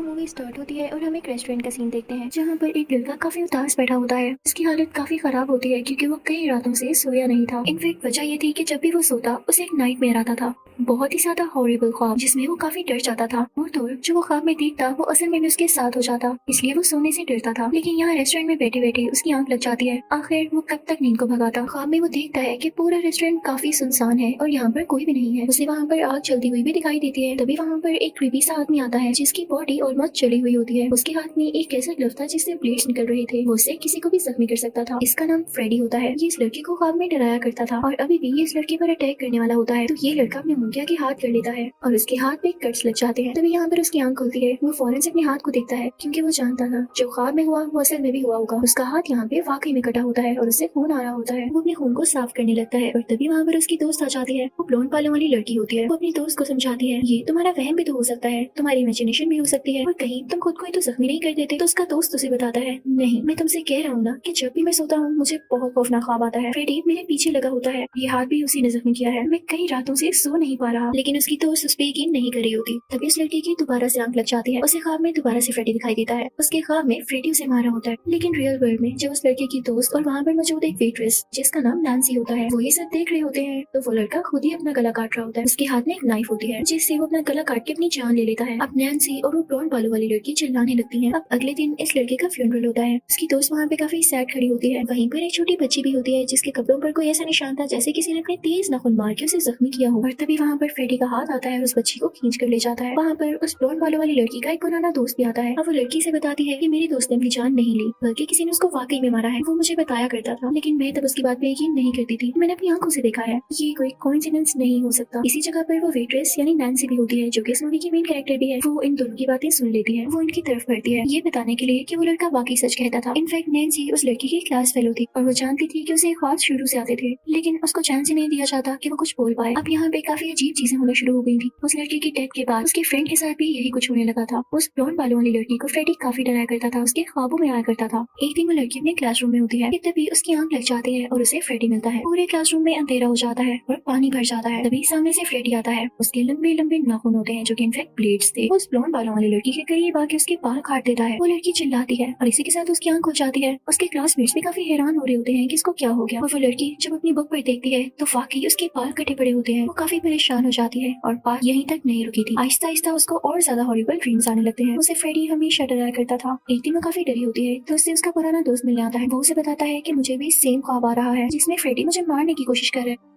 Movie start होती है और हम एक रेस्टोरेंट का सीन देखते हैं जहाँ पर एक लड़का काफी उदास बैठा होता है। उसकी हालत काफी खराब होती है क्योंकि वो कई रातों से सोया नहीं था। इनफैक्ट वजह ये थी कि जब भी वो सोता उसे एक नाइटमेयर आता था, बहुत ही ज्यादा हॉरिबल ख्वाब जिसमें वो काफी डर जाता था और तो जो वो ख्वाब में देखता वो असल में भी उसके साथ हो जाता, इसलिए वो सोने से डरता था। लेकिन यहाँ रेस्टोरेंट में बैठे बैठे उसकी आंख लग जाती है। आखिर वो कब तक नींद को भगाता। ख्वाब में वो देखता है कि पूरा रेस्टोरेंट काफी सुनसान है और यहाँ पर कोई भी नहीं है। उसे वहाँ पर आग जलती हुई भी दिखाई देती है। तभी वहाँ पर एक क्रीपी सा आदमी आता है जिसकी बॉडी ऑलमोस्ट जली हुई होती है। उसके हाथ में एक ऐसा ग्लव था जिससे ब्लेड्स निकल रहे थे। वो उससे किसी को भी जख्मी कर सकता था। इसका नाम फ्रेडी होता है। ये इस लड़के को ख्वाब में डराया करता था और अभी भी ये इस लड़के पर अटैक करने वाला होता है। तो ये लड़का अपने मुंडिया के हाथ कर लेता है और उसके हाथ में कट्स लग जाते हैं। तभी यहाँ पर उसकी आंख खुलती है। वो फौरन से अपने हाथ को देखता है क्योंकि वो जानता था जो ख्वाब में हुआ वो असल में भी हुआ होगा। उसका हाथ यहाँ पे वाकई में कटा होता है और उससे खून आ रहा होता है। वो अपने खून को साफ करने लगता है और तभी वहाँ पर उसकी दोस्त आ जाती है। वो ब्लोंड बालों वाली लड़की होती है। वो अपनी दोस्त को समझाती है ये तुम्हारा वहम भी तो हो सकता है, तुम्हारी इमेजिनेशन भी हो सकती है और कहीं तुम खुद को ही तो जख्मी नहीं कर देते। तो उसका दोस्त उसे बताता है नहीं, मैं तुमसे कह रहा हूँ ना कि जब भी मैं सोता हूँ मुझे बहुत खौफनाक ख्वाब आता है। फ्रेडी मेरे पीछे लगा होता है, ये हाथ भी उसी ने जख्मी किया है। मैं कई रातों से सो नहीं पा रहा। लेकिन उसकी दोस्त उस पर यकीन नहीं कर रही होती। तभी उस लड़की की दोबारा से आंख लग जाती है। उसे ख्वाब में दोबारा से फ्रेडी दिखाई देता है। उसके ख्वाब में फ्रेडी उसे मारा होता है। लेकिन रियल वर्ल्ड में जब उस लड़के की दोस्त और वहाँ पर मौजूद एक वेट्रेस जिसका नाम नैन्सी होता है वो ये सब देख रहे होते हैं, तो वो लड़का खुद ही अपना गला काट रहा होता है। उसके हाथ में एक नाइफ होती है जिससे वो अपना गला काट के अपनी जान ले लेता है। अब नैन्सी और वो ब्लॉन्ड बालों वाली लड़की चिल्लाने लगती है। अब अगले दिन इस लड़के का फ्यूनरल होता है। उसकी दोस्त वहाँ पे काफी सैड खड़ी होती है। वहीं पर एक छोटी बच्ची भी होती है जिसके कपड़ों पर कोई ऐसा निशान था जैसे किसी ने अपने तेज नाखून मार के उसे जख्मी किया हो। और तभी वहाँ पर फ्रेडी का हाथ आता है और उस बच्ची को खींच कर ले जाता है। वहाँ पर उस ब्लॉन्ड बालों वाली लड़की का एक पुराना दोस्त भी आता है। अब वो लड़की से बताती है कि मेरी दोस्त ने अपनी जान नहीं ली बल्कि किसी ने उसको वाकई में मारा है। वो मुझे बताया करता था लेकिन मैं तब उसकी बात पे यकीन नहीं करती थी। मैंने अपनी आंखों से देखा है, ये कोई कोइंसिडेंस नहीं हो सकता। इसी जगह पर वो वेट्रेस यानी नैन्सी भी होती है जो कि इस मूवी की मेन कैरेक्टर भी है। वो इन दोनों की बातें सुन लेती है। वो इनकी तरफ बढ़ती है ये बताने के लिए कि वो लड़का वाकई सच कहता था। इनफैक्ट नैन्सी उस लड़की की क्लास फेलो थी और वो जानती थी कि उसे ख्वाब शुरू से आते थे लेकिन उसको चांस ही नहीं दिया जाता कि वो कुछ बोल पाए। अब यहाँ पे काफी अजीब चीजें होने शुरू हो गई थी। उस लड़की की डेथ के बाद उसके फ्रेंड के साथ भी यही कुछ होने लगा था। उस ब्लॉन्ड बालों वाली लड़की को फ्रेडी काफी डराया करता था, उसके ख्वाबों में आया करता था। एक दिन वो लड़की अपने क्लासरूम में होती है कि तभी उसकी आंख लग जाती है और उसे फ्रेडी मिलता है। पूरे क्लासरूम में अंधेरा हो जाता है और पानी भर जाता है। तभी सामने से फ्रेडी आता है। उसके लंबे लंबे नाखून होते हैं जो कि इनफैक्ट ब्लेड्स थे। उस ब्लॉन्ड बालों वाली लड़की के करीब आके उसके बाल काट देता है। वो लड़की चिल्लाती है और इसी के साथ उसकी आंख खुल जाती है। उसके क्लासमेट्स भी काफी हैरान हो रहे होते हैं कि इसको क्या हो गया। और वो लड़की जब अपनी बुक पर देखती है तो वाकई उसके बाल कटे पड़े होते हैं। वो काफी परेशान हो जाती है और बात यहीं तक नहीं रुकी थी। आहिस्ता आहिस्ता उसको और ज्यादा हॉरिबल ड्रीम्स आने लगते हैं। उसे फ्रेडी हमेशा डराया करता था। एक दिन वो काफी डरी होती है तो उससे उसका पुराना दोस्त मिलने आता है। वो उसे बताता है कि मुझे भी सेम ख्वाब आ रहा है जिसमें फ्रेडी मुझे मारने की कोशिश कर रहा है।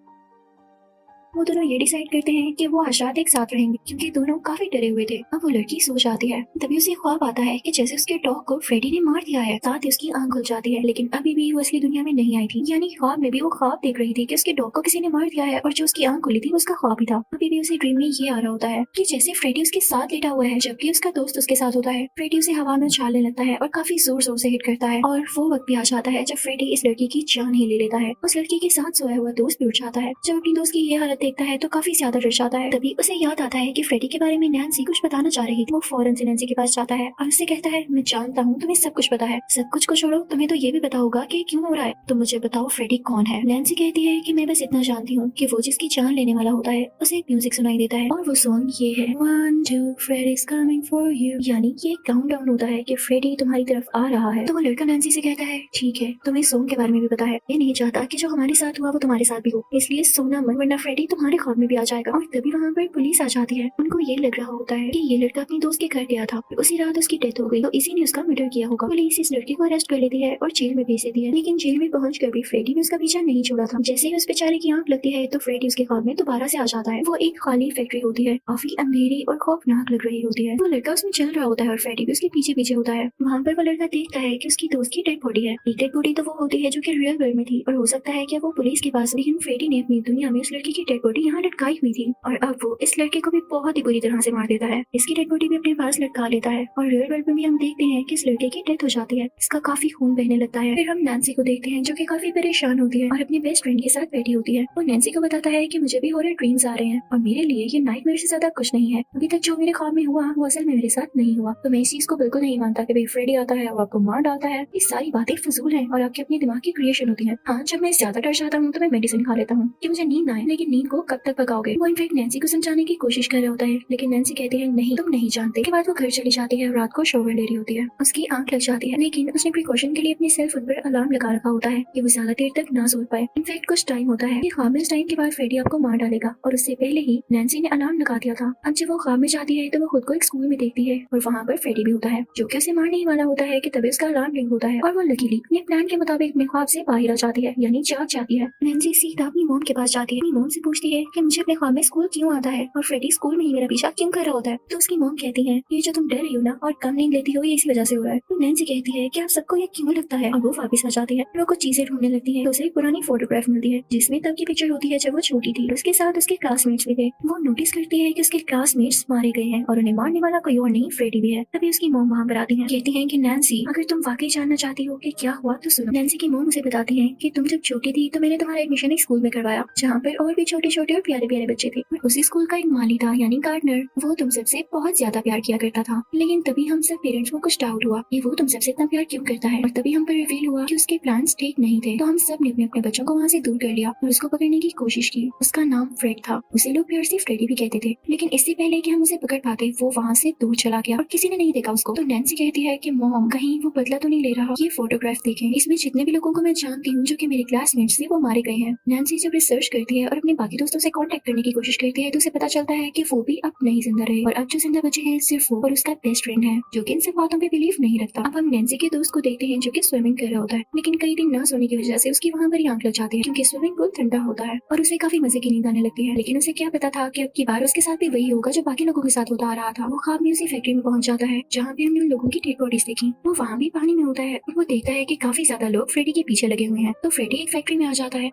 वो दोनों ये डिसाइड करते हैं कि वो आज रात एक साथ रहेंगे क्योंकि दोनों काफी डरे हुए थे। अब वो लड़की सो जाती है। तभी उसे ख्वाब आता है कि जैसे उसके डॉग को फ्रेडी ने मार दिया है। साथ ही उसकी आंख खुल जाती है लेकिन अभी भी वो असली दुनिया में नहीं आई थी। यानी ख्वाब में भी वो ख्वाब देख रही थी कि उसके डॉग को किसी ने मार दिया है और जो उसकी आंख खुली थी उसका ख्वाब ही था। अभी भी उसे ड्रीम में ये आ रहा होता है कि जैसे फ्रेडी उसके साथ लेटा हुआ है जबकि उसका दोस्त उसके साथ होता है। फ्रेडी उसे हवा में उछालने लगता है और काफी जोर जोर से हिट करता है। और वो वक्त भी आ जाता है जब फ्रेडी इस लड़की की जान ही ले लेता है। उस लड़की के साथ सोया हुआ दोस्त भी उठ जाता है। जब अपनी दोस्त की ये हालत देखता है तो काफी ज्यादा डर जाता है। तभी उसे याद आता है कि फ्रेडी के बारे में नैन्सी कुछ बताना चाह रही थी। वो फौरन से नैन्सी के पास जाता है और उससे कहता है मैं जानता हूँ तुम्हें सब कुछ पता है। सब कुछ को छोड़ो, तुम्हें तो ये भी पता होगा कि क्यों हो रहा है। तो मुझे बताओ फ्रेडी कौन है। नैन्सी कहती है कि मैं बस इतना जानती हूँ कि वो जिसकी जान लेने वाला होता है। उसे एक म्यूजिक सुनाई देता है और वो सॉन्ग ये है 1 2 Freddy's coming for you। यानी ये काउंटडाउन होता है कि फ्रेडी तुम्हारी तरफ आ रहा है। तो वो लड़का नैन्सी से कहता है ठीक है, तुम्हें सॉन्ग के बारे में भी पता है। ये नहीं चाहता कि जो हमारे साथ हुआ वो तुम्हारे साथ भी हो, इसलिए सोना मत वरना फ्रेडी तुम्हारे ख्वाब में भी आ जाएगा। और तभी वहाँ पर पुलिस आ जाती है। उनको ये लग रहा होता है कि ये लड़का अपनी दोस्त के घर गया था, उसी रात उसकी डेथ हो गई तो इसी ने उसका मर्डर किया होगा। पुलिस इस लड़के को अरेस्ट कर लेती है और जेल में भेज देती है। लेकिन जेल में पहुंचकर भी फ्रेडी ने उसका पीछा नहीं छोड़ा था। जैसे ही उस बेचारे की आंख लगती है तो फ्रेडी उसके ख्वाब में दोबारा से आ जाता है। वो एक खाली फैक्ट्री होती है, काफी अंधेरी और खौफनाक लग रही होती है। वो लड़का उसमें चल रहा होता है और फ्रेडी भी उसके पीछे पीछे होता है। वहाँ पर वो लड़का देखता है कि उसकी दोस्त की डेड बॉडी है। एक डेड बॉडी तो वो होती है जो कि रियल वर्ल्ड में थी और हो सकता है कि वो पुलिस के पास, लेकिन फ्रेडी ने अपनी दुनिया में उस लड़की की डेड बॉडी यहाँ लटकाई हुई थी और अब वो इस लड़के को भी बहुत ही बुरी तरह से मार देता है। इसकी डेड बॉडी भी अपने पास लटका लेता है और रियल वर्ल्ड में भी हम देखते हैं कि इस लड़के की डेथ हो जाती है। इसका काफी खून बहने लगता है। फिर हम नैन्सी को देखते हैं जो कि काफी परेशान होती है और अपनी बेस्ट फ्रेंड के साथ बैठी होती है। वो नैन्सी को बताता है कि मुझे भी हॉरर ड्रीम्स आ रहे हैं और मेरे लिए ये नाइटमेयर से ज्यादा कुछ नहीं है। अभी तक जो मेरे ख्वाब में हुआ वो असल में मेरे साथ नहीं हुआ। तो मैं इस चीज को बिल्कुल नहीं मानता कि भाई फ्रेडी आता है और आपको मार डालता है। ये सारी बातें फजूल है और आपके अपने दिमाग की क्रिएशन होती है। हाँ, जब मैं ज्यादा डर जाता हूँ तो मैं मेडिसिन खा लेता हूँ कि मुझे नींद आए, लेकिन नींद को कब तक पकाओगे। वो इनफेक्ट नैन्सी को समझाने की कोशिश कर रहा होता है, लेकिन नैन्सी कहती है नहीं तुम नहीं जानते। के बाद वो घर चली जाती है। रात को शोवर ले रही होती है, उसकी आंख लग जाती है, लेकिन उसने प्रिकॉशन के लिए अपने सेल फोन पर अलार्म लगा रखा होता है कि वो ज्यादा देर तक ना सो पाए। इनफेक्ट कुछ टाइम होता है कि ख्वाब में इस टाइम के बाद फ्रेडी आपको मार डालेगा, और उससे पहले ही नैन्सी ने अलार्म लगा दिया था। अब जब वो ख्वाब में जाती है तो वो खुद को एक स्कूल में देखती है और वहाँ पर फ्रेडी भी होता है जो कि उसे मारने ही वाला होता है कि तभी उसका अलार्म रिंग होता है और वो लकीली अपने प्लान के मुताबिक अपने ख्वाब से बाहर आ जाती है, यानी जाग जाती है। नैन्सी सीधा अपनी मॉम के पास जाती है। अपनी मॉम से पूछती है कि मुझे अपने ख्वाब में स्कूल क्यों आता है और फ्रेडी स्कूल में ही मेरा पीछा क्यों कर रहा होता है। तो उसकी मॉम कहती है ये जो तुम डर रही हो ना और कम नींद लेती हो ये इसी वजह से हो रहा है। तो नैन्सी कहती है कि आप सबको ये क्यों लगता है, और वो वापस आ जाती है। वो कुछ चीजें ढूंढने लगती है तो उसे एक पुरानी फोटोग्राफ मिलती है जिसमें तब की पिक्चर होती है जब वो छोटी थी। उसके साथ उसके क्लासमेट्स भी थे। वो नोटिस करती है कि उसके क्लासमेट्स मारे गए हैं और उन्हें मारने वाला कोई और नहीं फ्रेडी भी है। तभी उसकी मॉम वहाँ पर आती है, कहती है कि नैन्सी अगर तुम वाकई जानना चाहती हो कि क्या हुआ तो सुनो। नैन्सी की मॉम उसे बताती है कि तुम जब छोटी थी तो मैंने तुम्हारा एडमिशन एक स्कूल में करवाया जहाँ पर और भी छोटे छोटे और प्यारे प्यारे बच्चे थे। उसी स्कूल का एक माली था यानी गार्डनर, वो तुम सबसे बहुत ज्यादा प्यार किया करता था। लेकिन तभी हम सब पेरेंट्स को कुछ डाउट हुआ कि वो तुम सबसे इतना प्यार क्यों करता है, और तभी हम पर रिवील हुआ कि उसके प्लान्स ठीक नहीं थे। तो हम सब ने अपने अपने बच्चों को वहाँ से दूर कर लिया और उसको पकड़ने की कोशिश की। उसका नाम फ्रेड था, उसे लोग प्यार से फ्रेडी भी कहते थे। लेकिन इससे पहले कि हम उसे पकड़ पाते वो वहाँ से दूर चला गया और किसी ने नहीं देखा उसको। तो नैन्सी कहती है कि मॉम कहीं वो बदला तो नहीं ले रहा। ये फोटोग्राफ देखें, इसमें जितने भी लोगों को मैं जानती हूँ जो कि मेरे क्लासमेट्स थे वो मारे गए हैं। नैन्सी जब रिसर्च करती है और अपने बाकी दोस्तों से कांटेक्ट करने की कोशिश करती है तो उसे पता चलता है कि वो भी अब नहीं जिंदा रहे और अब जो जिंदा बचे हैं सिर्फ वो और उसका बेस्ट फ्रेंड है जो कि इन सब बातों पे बिलीव नहीं रखता। अब हम नैन्सी के दोस्त को देखते हैं जो कि स्विमिंग कर रहा होता है, लेकिन कई दिन ना सोने की वजह से उसकी वहाँ पर ही आंख लग जाती है क्योंकि स्विमिंग पूल ठंडा होता है और उसे काफी मजे की नींद आने लगती है। लेकिन उसे क्या पता था कि अब की बार उसके साथ भी वही होगा जो बाकी लोगों के साथ होता आ रहा था। वो ख्वाब में उसी फैक्ट्री में पहुंच जाता है जहाँ पे हमने उन लोगों की डेड बॉडीज देखी। वो वहाँ भी पानी में होता है और वो देखता है कि काफी ज्यादा लोग फ्रेडी के पीछे लगे हुए हैं। तो फ्रेडी एक फैक्ट्री में आ जाता है,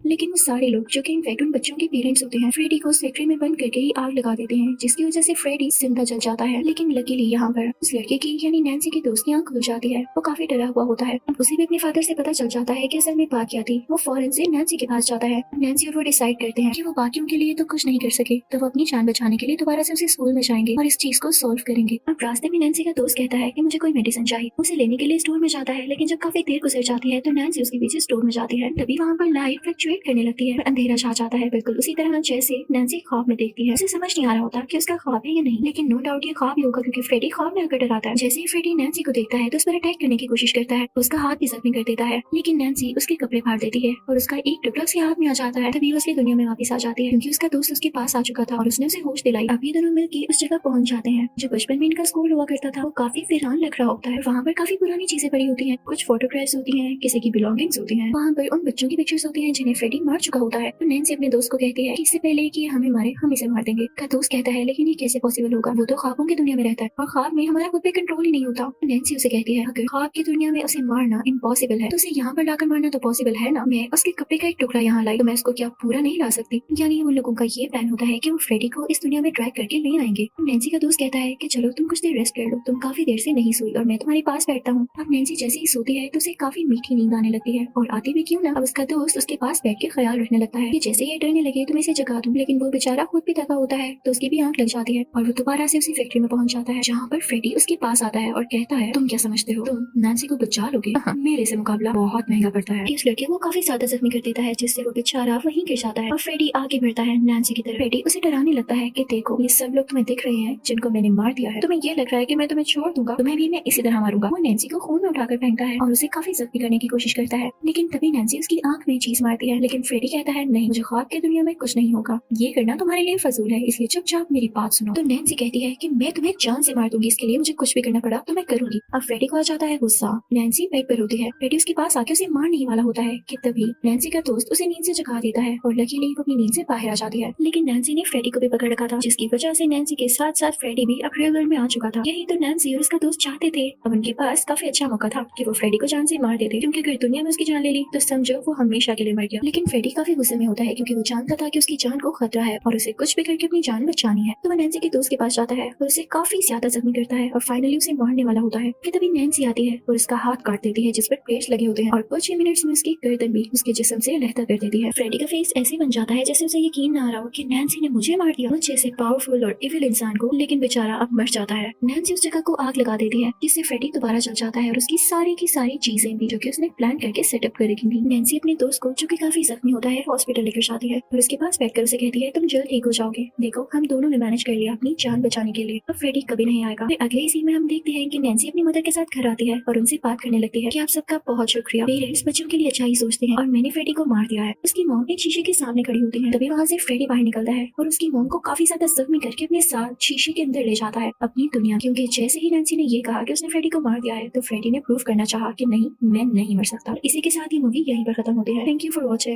लेकिन वो सारे लोग जो कि इनफैक्ट उन बच्चों के पेरेंट्स होते हैं फ्रेडी को उस फैक्ट्री में बंद करके ही आग लगा देते हैं जिसकी वजह से फ्रेडी जिंदा जल जाता है। लेकिन लकीली यहाँ पर उस लड़के की यानी नैन्सी के दोस्त की आंख खुल जाती है। वो काफी डरा हुआ होता है। उसे भी अपने फादर से पता चल जाता है कि असल में बात क्या थी। वो फौरन से नैन्सी के पास जाता है। नैन्सी और वो डिसाइड करते हैं कि वो बाकियों के लिए तो कुछ नहीं कर सके तो वो अपनी जान बचाने के लिए दोबारा से उसे स्कूल में जाएंगे और इस चीज को सोल्व करेंगे। अब रास्ते में नैन्सी का दोस्त कहता है कि मुझे कोई मेडिसिन चाहिए। उसे लेने के लिए स्टोर में जाता है, लेकिन जब काफी देर गुजर जाती है तो नैन्सी उसके पीछे स्टोर में जाती है। तभी वहाँ पर लाइट फ्लक्चुएट करने लगती है, अंधेरा छा जाता है बिल्कुल उसी तरह जैसे नैन्सी ख्वाब में देखती है। उसे समझ नहीं आ रहा होता कि उसका ख्वाब है या नहीं, लेकिन नो डाउट ये ख्वाब ही होगा क्योंकि फ्रेडी ख्वाब में आकर डराता है। जैसे ही फ्रेडी नैन्सी को देखता है तो उस पर अटैक करने की कोशिश करता है, उसका हाथ भी जख्मी कर देता है, लेकिन नैन्सी उसके कपड़े फाड़ देती है और उसका एक टुकड़ा उसके हाथ में आ जाता है। तभी वो उसकी दुनिया में वापस आ जाती है क्योंकि उसका दोस्त उसके पास आ चुका था और उसने उसे होश दिलाई। अब ये दोनों मिलकर उस जगह पहुंच जाते हैं जो बचपन में इनका स्कूल हुआ करता था। वो काफी वीरान लग रहा होता है। वहाँ पर काफी पुरानी चीजें पड़ी होती हैं, कुछ फोटोग्राफ्स होती हैं, किसी की बिलोंगिंग्स होती हैं। वहाँ पर उन बच्चों की पिक्चर्स होती हैं जिन्हें फ्रेडी मार चुका होता है। तो नैन्सी अपने दोस्त को कहती है कि इससे पहले कि हमें मारे हम इसे मार देंगे। का दोस्त कहता है लेकिन ये कैसे पॉसिबल होगा, वो तो ख्वाबों की दुनिया में रहता है और ख्वाब में हमारा खुद पे कंट्रोल ही नहीं होता। नैन्सी उसे कहती है अगर ख्वाब की दुनिया में उसे मारना इम्पॉसिबल है तो उसे यहाँ पर लाकर मारना तो पॉसिबल है ना। मैं उसके कपड़े का एक टुकड़ा यहाँ लाई तो मैं उसको क्या पूरा नहीं ला सकती। यानी उन लोगों का ये प्लान होता है कि वो फ्रेडी को इस दुनिया में ड्रैग करके ले आएंगे। नैन्सी का दोस्त कहता है कि चलो तुम कुछ देर रेस्ट कर लो, तुम काफी देर से नहीं सोई और मैं तुम्हारे पास बैठता हूँ। अब नैन्सी जैसे ही सोती है तो उसे काफी मीठी नींद आने लगती है और आती भी क्यों ना। अब उसका दोस्त उसके पास बैठ के ख्याल रखने लगता है कि जैसे ये डरने लगे तो मैं इसे जगा दूं, लेकिन वो बेचारा खुद भी थका होता है तो उसकी भी आंख लग जाती है और वो दोबारा से उसी फैक्ट्री में पहुंच जाता है जहाँ पर फ्रेडी उसके पास आता है और कहता है तुम क्या समझते हो, तुम नैन्सी को बचा लोगे? मेरे से मुकाबला बहुत महंगा पड़ता है। इस लड़के को काफी ज्यादा जख्मी कर देता है जिससे वो बेचारा वहीं गिर जाता है और फ्रेडी आगे बढ़ता है नैन्सी की तरफ। फ्रेडी उसे डराने लगता है कि देखो ये सब लोग तुम्हें दिख रहे हैं जिनको मैंने मार दिया है, तुम्हें ये लग रहा है कि मैं तुम्हें छोड़ दूंगा, तुम्हें भी मैं इसी तरह मारूंगा। वो नैन्सी को खून में उठाकर फेंकता है और उसे काफी जख्मी करने की कोशिश करता है, लेकिन तभी नैन्सी उसकी आंख में चीज मारती है। लेकिन फ्रेडी कहता है नहीं, मुझे ख्वाब की दुनिया में कुछ नहीं होगा, ये करना तुम्हारे लिए फजूल है, इसलिए चुपचाप मेरी बात सुनो। तो नैन्सी कहती है कि मैं तुम्हें जान से मार दूंगी, इसके लिए मुझे कुछ भी करना पड़ा तो मैं करूंगी। अब फ्रेडी को आ जाता है गुस्सा। नैन्सी बेड पर होती है, फ्रेडी उसके पास आके उसे मारने ही वाला होता है कि तभी नैन्सी का दोस्त उसे नींद से जगा देता है और लकीली वो अपनी नींद से बाहर आ जाती है। लेकिन नैन्सी ने फ्रेडी को भी पकड़ रखा था जिसकी वजह से नैन्सी के साथ साथ फ्रेडी भी अब रियल वर्ल्ड में आ चुका था। यही तो नैन्सी और उसका दोस्त चाहते थे। अब उनके पास काफी अच्छा मौका था कि वो फ्रेडी को जान से मार देते, क्योंकि अगर दुनिया में उसकी जान ले ली तो समझो वो हमेशा के लिए मर गया। लेकिन फ्रेडी काफी गुस्से में होता है क्योंकि वो जानता था कि उसकी जान को खतरा है और उसे कुछ भी करके अपनी जान बचानी है। तो वो नैन्सी के दोस्त के पास जाता है और उसे काफी ज्यादा जख्मी करता है और फाइनली उसे मारने वाला होता है कि तभी नैन्सी आती है और उसका हाथ काट देती है जिस पर प्लेट्स लगे होते हैं और कुछ ही मिनट्स में उसकी गर्दन भी उसके जिस्म से अलहदा कर देती है। फ्रेडी का फेस ऐसे बन जाता है जैसे उसे यकीन ना आ रहा हो कि नैन्सी ने मुझे मार दिया, मुझ जैसे पावरफुल और इविल इंसान को। लेकिन बेचारा अब मर जाता है। नैन्सी उस जगह को आग लगा देती है जिससे फ्रेडी दोबारा जल जाता है और उसकी सारी की सारी चीजें भी जो कि उसने प्लान करके सेटअप कर रखी थी। नैन्सी अपने दोस्त को जो कि काफी काफी जख्मी होता है, हॉस्पिटल लेकर जाती है और उसके पास बैठकर उसे कहती है तुम जल्द ठीक हो जाओगे, देखो हम दोनों ने मैनेज कर लिया अपनी जान बचाने के लिए, अब फ्रेडी कभी नहीं आएगा। फिर अगले सीन में हम देखते हैं कि नैन्सी अपनी मदर के साथ घर आती है और उनसे बात करने लगती है कि आप सबका बहुत शुक्रिया, पेरेंट्स बच्चों के लिए अच्छा ही सोचते हैं और मैंने फ्रेडी को मार दिया है। उसकी मॉम एक शीशे के सामने खड़ी होती है, तभी वहाँ से फ्रेडी बाहर निकलता है और उसकी मॉम को काफी ज्यादा जख्मी करके अपने साथ शीशे के अंदर ले जाता है अपनी दुनिया, क्योंकि जैसे ही नैन्सी ने ये कहा कि उसने फ्रेडी को मार दिया है तो फ्रेडी ने प्रूव करना चाहा कि नहीं, मैं नहीं मर सकता। इसी के साथ ये मूवी यहीं पर खत्म होती है। Thank you for watching.